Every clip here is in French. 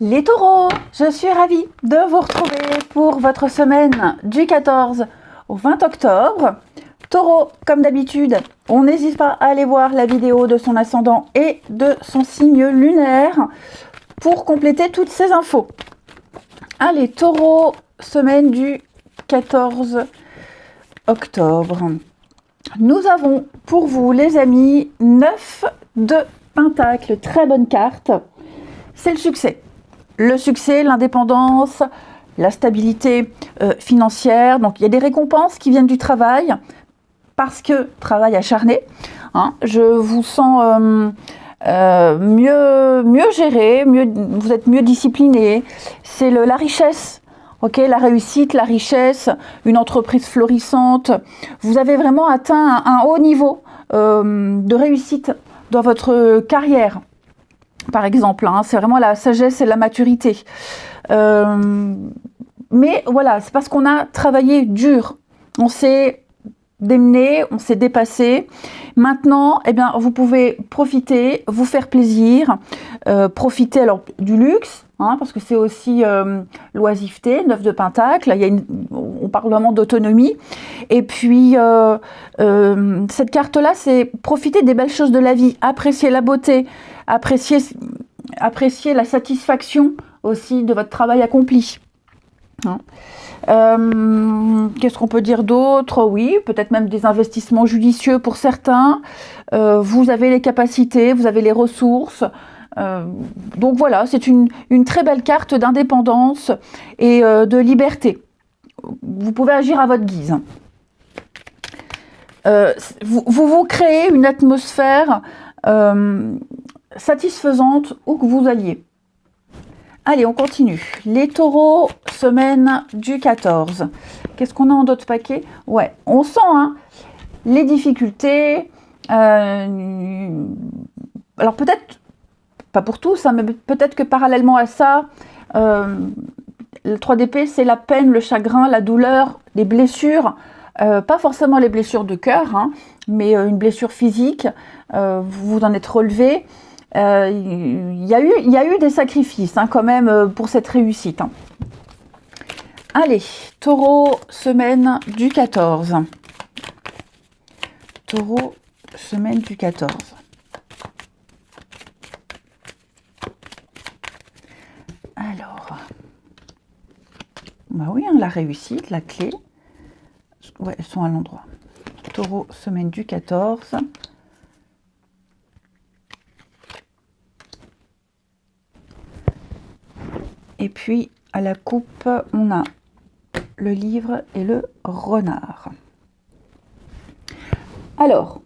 Les taureaux, je suis ravie de vous retrouver pour votre semaine du 14 au 20 octobre. Taureau, comme d'habitude, on n'hésite pas à aller voir la vidéo de son ascendant et de son signe lunaire pour compléter toutes ces infos. Allez, taureau, semaine du 14 octobre. Nous avons pour vous, les amis, 9 de Pentacle, très bonne carte. C'est le succès. Le succès, l'indépendance, la stabilité financière. Donc, il y a des récompenses qui viennent du travail, parce que travail acharné. Hein, je vous sens mieux géré, vous êtes mieux discipliné. C'est la richesse. Ok, la réussite, la richesse, une entreprise florissante. Vous avez vraiment atteint un haut niveau de réussite dans votre carrière, par exemple. Hein, c'est vraiment la sagesse et la maturité. Mais voilà, c'est parce qu'on a travaillé dur. On s'est démené, on s'est dépassé. Maintenant, eh bien, vous pouvez profiter, vous faire plaisir, profiter alors du luxe. Hein, parce que c'est aussi l'oisiveté, 9 de Pentacle, on parle vraiment d'autonomie. Et puis, cette carte-là, c'est profiter des belles choses de la vie, apprécier la beauté, apprécier la satisfaction aussi de votre travail accompli. Hein. Qu'est-ce qu'on peut dire d'autre? Oui, peut-être même des investissements judicieux pour certains. Vous avez les capacités, vous avez les ressources. Donc voilà, c'est une très belle carte d'indépendance et de liberté. Vous pouvez agir à votre guise. Vous créez une atmosphère satisfaisante où que vous alliez. Allez, on continue. Les taureaux, semaine du 14. Qu'est-ce qu'on a en d'autres paquets? Ouais, on sent hein, les difficultés. Alors peut-être pas pour tous, hein, mais peut-être que parallèlement à ça, le 3 d'épée, c'est la peine, le chagrin, la douleur, les blessures, pas forcément les blessures de cœur, hein, mais une blessure physique, vous en êtes relevé. Il y a eu des sacrifices hein, quand même pour cette réussite. Hein. Allez, taureau, semaine du 14. Taureau, semaine du 14. Alors, bah oui, hein, la réussite, la clé, ouais, elles sont à l'endroit. Taureau, semaine du 14. Et puis, à la coupe, on a le livre et le renard. Alors,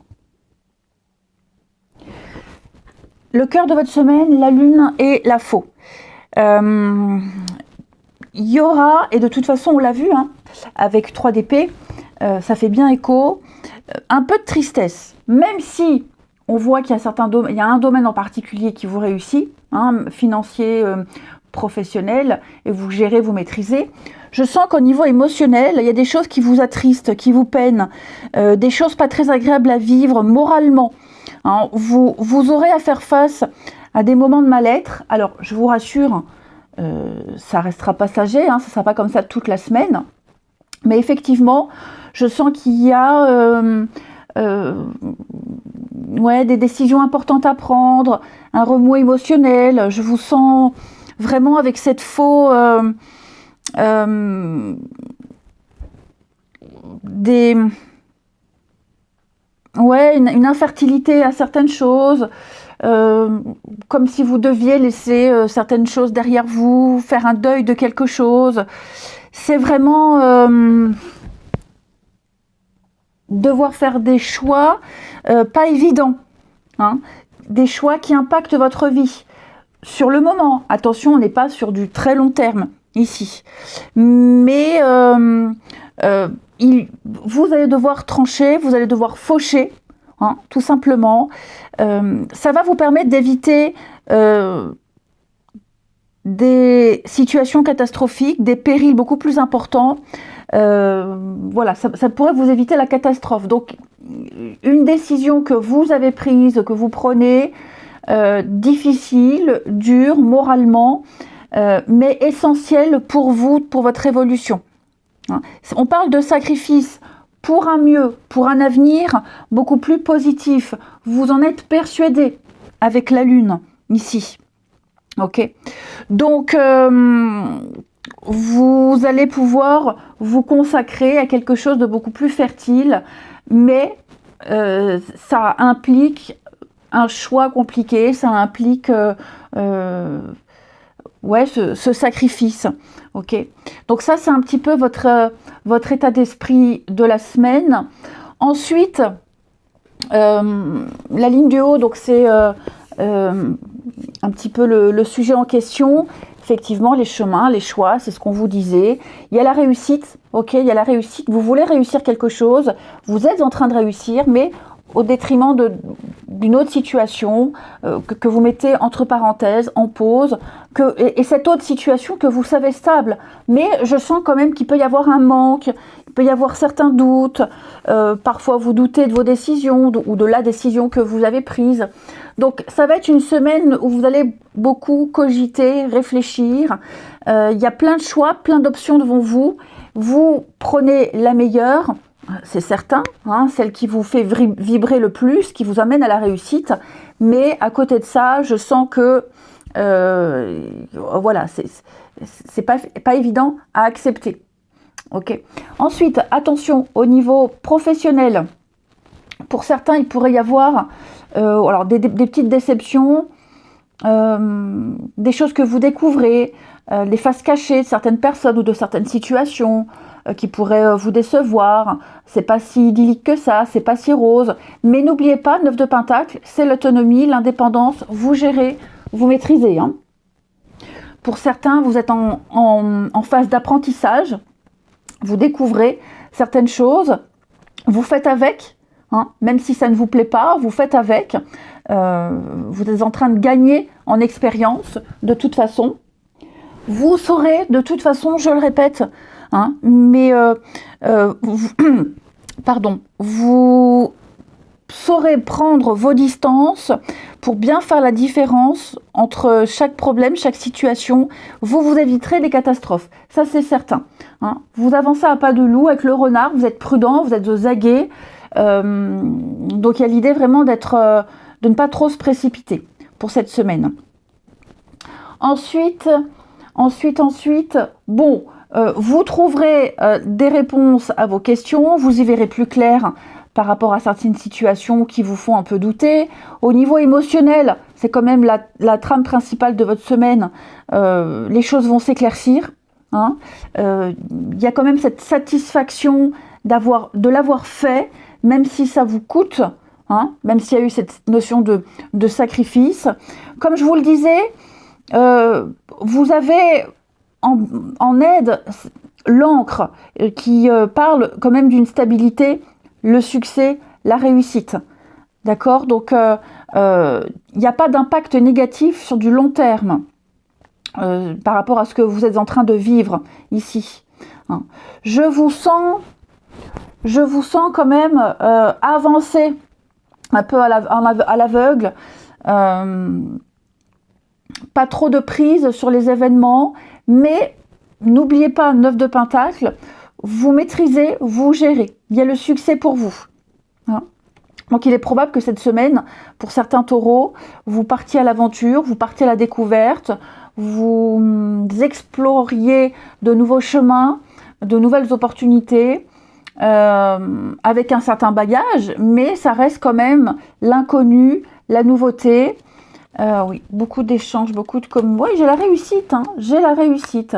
le cœur de votre semaine, la lune et la faux. Il y aura, et de toute façon on l'a vu, hein, avec 3 d'épée, ça fait bien écho, un peu de tristesse, même si on voit qu'il y a un domaine en particulier qui vous réussit, hein, financier, professionnel, et vous gérez, vous maîtrisez. Je sens qu'au niveau émotionnel, il y a des choses qui vous attristent, qui vous peinent, des choses pas très agréables à vivre moralement. Hein, vous aurez à faire face à des moments de mal-être. Alors, je vous rassure, ça restera passager, hein, ça ne sera pas comme ça toute la semaine. Mais effectivement, je sens qu'il y a des décisions importantes à prendre, un remous émotionnel. Je vous sens vraiment avec cette faux... une infertilité à certaines choses, comme si vous deviez laisser certaines choses derrière vous, faire un deuil de quelque chose. C'est vraiment devoir faire des choix pas évidents, hein, des choix qui impactent votre vie. Sur le moment, attention, on n'est pas sur du très long terme ici, mais vous allez devoir trancher, vous allez devoir faucher, hein, tout simplement. Ça va vous permettre d'éviter des situations catastrophiques, des périls beaucoup plus importants. Voilà, ça pourrait vous éviter la catastrophe. Donc, une décision que vous avez prise, que vous prenez, difficile, dure, moralement, mais essentiel pour vous, pour votre évolution. Hein. On parle de sacrifice pour un mieux, pour un avenir beaucoup plus positif. Vous en êtes persuadé avec la lune ici. Ok. Donc, vous allez pouvoir vous consacrer à quelque chose de beaucoup plus fertile, mais ça implique un choix compliqué, ça implique ouais, ce sacrifice. Ok. Donc ça, c'est un petit peu votre état d'esprit de la semaine. Ensuite, la ligne du haut, donc c'est un petit peu le sujet en question. Effectivement, les chemins, les choix, c'est ce qu'on vous disait. Il y a la réussite, ok, il y a la réussite. Vous voulez réussir quelque chose, vous êtes en train de réussir, mais au détriment d'une autre situation que vous mettez entre parenthèses, en pause, et cette autre situation que vous savez stable. Mais je sens quand même qu'il peut y avoir un manque, il peut y avoir certains doutes, parfois vous doutez de vos décisions ou de la décision que vous avez prise. Donc ça va être une semaine où vous allez beaucoup cogiter, réfléchir. Il y a plein de choix, plein d'options devant vous. Vous prenez la meilleure, c'est certain, hein, celle qui vous fait vibrer le plus, qui vous amène à la réussite. Mais à côté de ça, je sens que voilà, c'est pas évident à accepter. Ok. Ensuite, attention au niveau professionnel. Pour certains, il pourrait y avoir alors des petites déceptions, des choses que vous découvrez, les faces cachées de certaines personnes ou de certaines situations qui pourraient vous décevoir. C'est pas si idyllique que ça, c'est pas si rose. Mais n'oubliez pas, 9 de Pentacle, c'est l'autonomie, l'indépendance, vous gérez, vous maîtrisez. Hein. Pour certains, vous êtes en phase d'apprentissage, vous découvrez certaines choses, vous faites avec. Hein, même si ça ne vous plaît pas, vous faites avec. Vous êtes en train de gagner en expérience de toute façon. Vous saurez de toute façon, je le répète, hein, mais vous saurez prendre vos distances pour bien faire la différence entre chaque problème, chaque situation. Vous éviterez des catastrophes. Ça, c'est certain. Hein. Vous avancez à pas de loup avec le renard, vous êtes prudent, vous êtes aux aguets. Donc il y a l'idée vraiment de ne pas trop se précipiter pour cette semaine. Ensuite, bon, vous trouverez des réponses à vos questions, vous y verrez plus clair par rapport à certaines situations qui vous font un peu douter. Au niveau émotionnel, c'est quand même la trame principale de votre semaine, les choses vont s'éclaircir. Hein. Y a quand même cette satisfaction de l'avoir fait, même si ça vous coûte, hein, même s'il y a eu cette notion de sacrifice. Comme je vous le disais, vous avez en aide l'encre qui parle quand même d'une stabilité, le succès, la réussite. D'accord ? Donc, il n'y a pas d'impact négatif sur du long terme par rapport à ce que vous êtes en train de vivre ici. Hein. Je vous sens quand même avancer un peu à l'aveugle, pas trop de prise sur les événements, mais n'oubliez pas, 9 de Pentacle, vous maîtrisez, vous gérez, il y a le succès pour vous. Hein. Donc il est probable que cette semaine, pour certains taureaux, vous partiez à l'aventure, vous partiez à la découverte, vous exploriez de nouveaux chemins, de nouvelles opportunités, avec un certain bagage, mais ça reste quand même l'inconnu, la nouveauté. Oui, beaucoup d'échanges, beaucoup de oui, j'ai la réussite, hein, j'ai la réussite.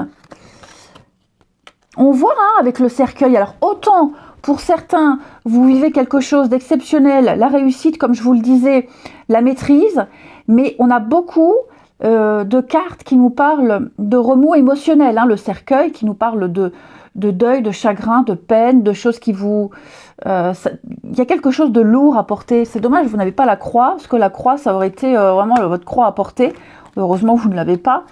On voit hein, avec le cercueil, alors autant pour certains, vous vivez quelque chose d'exceptionnel, la réussite, comme je vous le disais, la maîtrise, mais on a beaucoup de cartes qui nous parlent de remous émotionnels, hein, le cercueil qui nous parle de deuil, de chagrin, de peine, de choses qui vous... il y a quelque chose de lourd à porter. C'est dommage, vous n'avez pas la croix, parce que la croix, ça aurait été vraiment votre croix à porter. Heureusement, vous ne l'avez pas.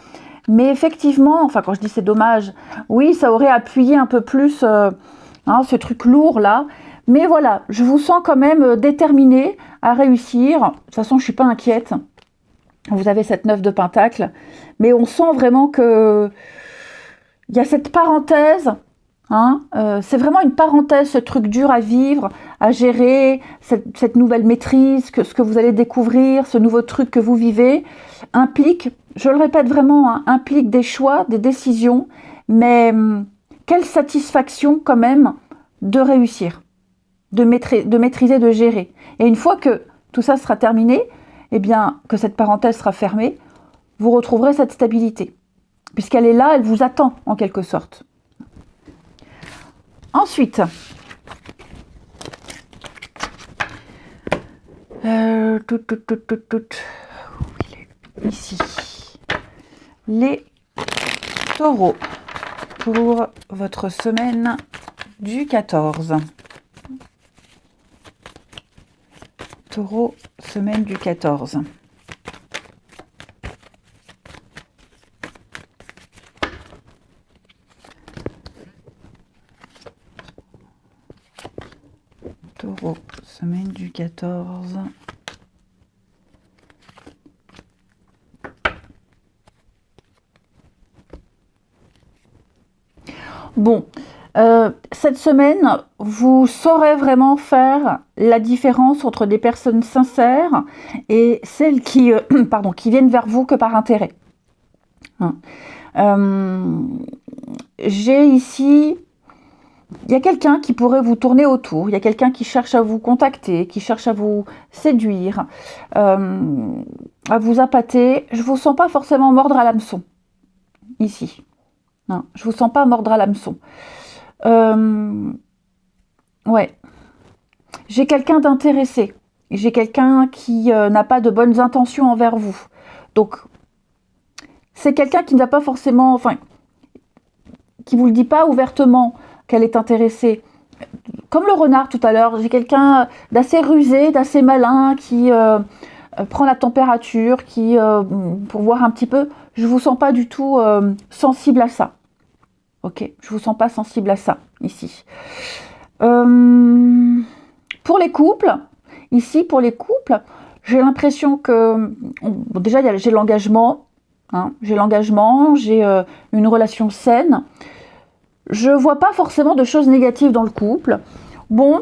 Mais effectivement, enfin, quand je dis c'est dommage, oui, ça aurait appuyé un peu plus ce truc lourd-là. Mais voilà, je vous sens quand même déterminé à réussir. De toute façon, je ne suis pas inquiète. Vous avez cette 9 de Pentacle, mais on sent vraiment que il y a cette parenthèse, hein, c'est vraiment une parenthèse, ce truc dur à vivre, à gérer, cette nouvelle maîtrise, ce que vous allez découvrir, ce nouveau truc que vous vivez, implique, je le répète vraiment, hein, implique des choix, des décisions, mais quelle satisfaction quand même de réussir, de maîtriser, de gérer. Et une fois que tout ça sera terminé, eh bien, que cette parenthèse sera fermée, vous retrouverez cette stabilité. Puisqu'elle est là, elle vous attend en quelque sorte. Ensuite, ici, les taureaux pour votre semaine du 14. Taureau, semaine du 14. Taureau, semaine du 14. Bon, cette semaine, vous saurez vraiment faire la différence entre des personnes sincères et celles qui, qui viennent vers vous que par intérêt. Hein. J'ai ici, il y a quelqu'un qui pourrait vous tourner autour, il y a quelqu'un qui cherche à vous contacter, qui cherche à vous séduire, à vous appâter. Je ne vous sens pas forcément mordre à l'hameçon, ici. Non, je ne vous sens pas mordre à l'hameçon. Ouais. J'ai quelqu'un d'intéressé. J'ai quelqu'un qui n'a pas de bonnes intentions envers vous. Donc, c'est quelqu'un qui n'a pas forcément... Enfin, qui ne vous le dit pas ouvertement qu'elle est intéressée. Comme le renard tout à l'heure, j'ai quelqu'un d'assez rusé, d'assez malin, qui prend la température, qui, pour voir un petit peu... Je ne vous sens pas du tout sensible à ça. Ok, je ne vous sens pas sensible à ça, ici. Pour les couples, ici, pour les couples, j'ai l'impression que... déjà, j'ai l'engagement. Hein, j'ai l'engagement, j'ai une relation saine. Je ne vois pas forcément de choses négatives dans le couple. Bon,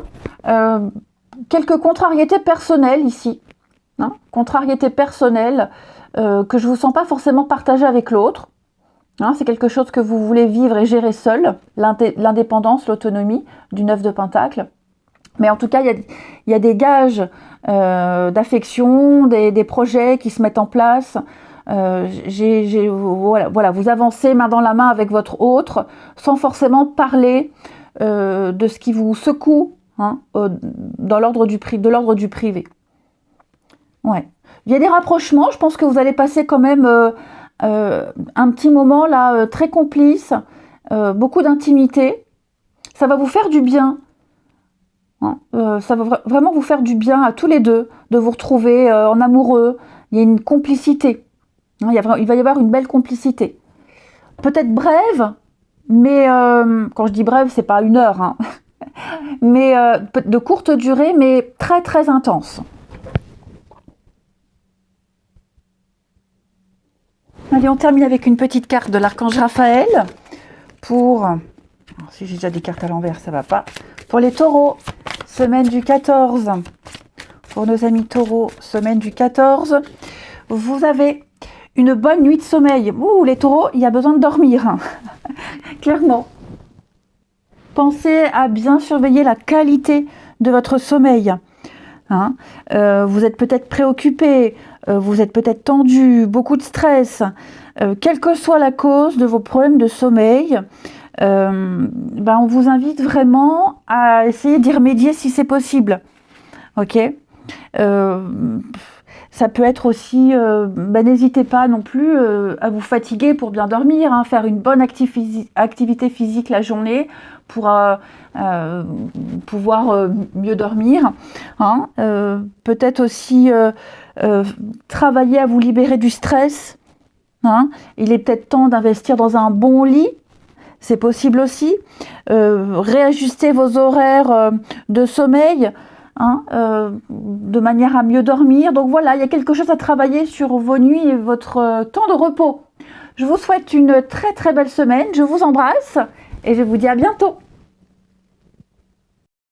quelques contrariétés personnelles ici. Hein, contrariétés personnelles que je ne vous sens pas forcément partager avec l'autre. Hein, c'est quelque chose que vous voulez vivre et gérer seul, l'indépendance, l'autonomie du 9 de Pentacle. Mais en tout cas, il y a des gages d'affection, des projets qui se mettent en place. Voilà, vous avancez main dans la main avec votre autre, sans forcément parler de ce qui vous secoue, hein, de l'ordre du privé. Ouais. Il y a des rapprochements, je pense que vous allez passer quand même un petit moment là, très complice, beaucoup d'intimité. Ça va vous faire du bien. Hein, ça va vraiment vous faire du bien à tous les deux, de vous retrouver en amoureux. Il y a une complicité. Hein, il va y avoir une belle complicité. Peut-être brève, mais quand je dis brève, c'est pas 1 heure. Hein, mais de courte durée, mais très très intense. Allez, on termine avec une petite carte de l'archange Raphaël pour... Alors, si j'ai déjà des cartes à l'envers, ça va pas. Pour les taureaux, semaine du 14. Pour nos amis taureaux, semaine du 14. Vous avez une bonne nuit de sommeil. Ouh, les taureaux, il y a besoin de dormir. Hein. Clairement. Pensez à bien surveiller la qualité de votre sommeil. Hein, vous êtes peut-être préoccupé, vous êtes peut-être tendu, beaucoup de stress. Quelle que soit la cause de vos problèmes de sommeil, on vous invite vraiment à essayer d'y remédier si c'est possible. Ok, ça peut être aussi, n'hésitez pas non plus à vous fatiguer pour bien dormir, hein, faire une bonne activité physique la journée pour pouvoir mieux dormir. Hein, peut-être aussi travailler à vous libérer du stress. Hein, il est peut-être temps d'investir dans un bon lit. C'est possible aussi. Réajuster vos horaires de sommeil. hein, de manière à mieux dormir. Donc voilà, il y a quelque chose à travailler sur vos nuits et votre temps de repos. Je vous souhaite une très très belle semaine, je vous embrasse et je vous dis à bientôt.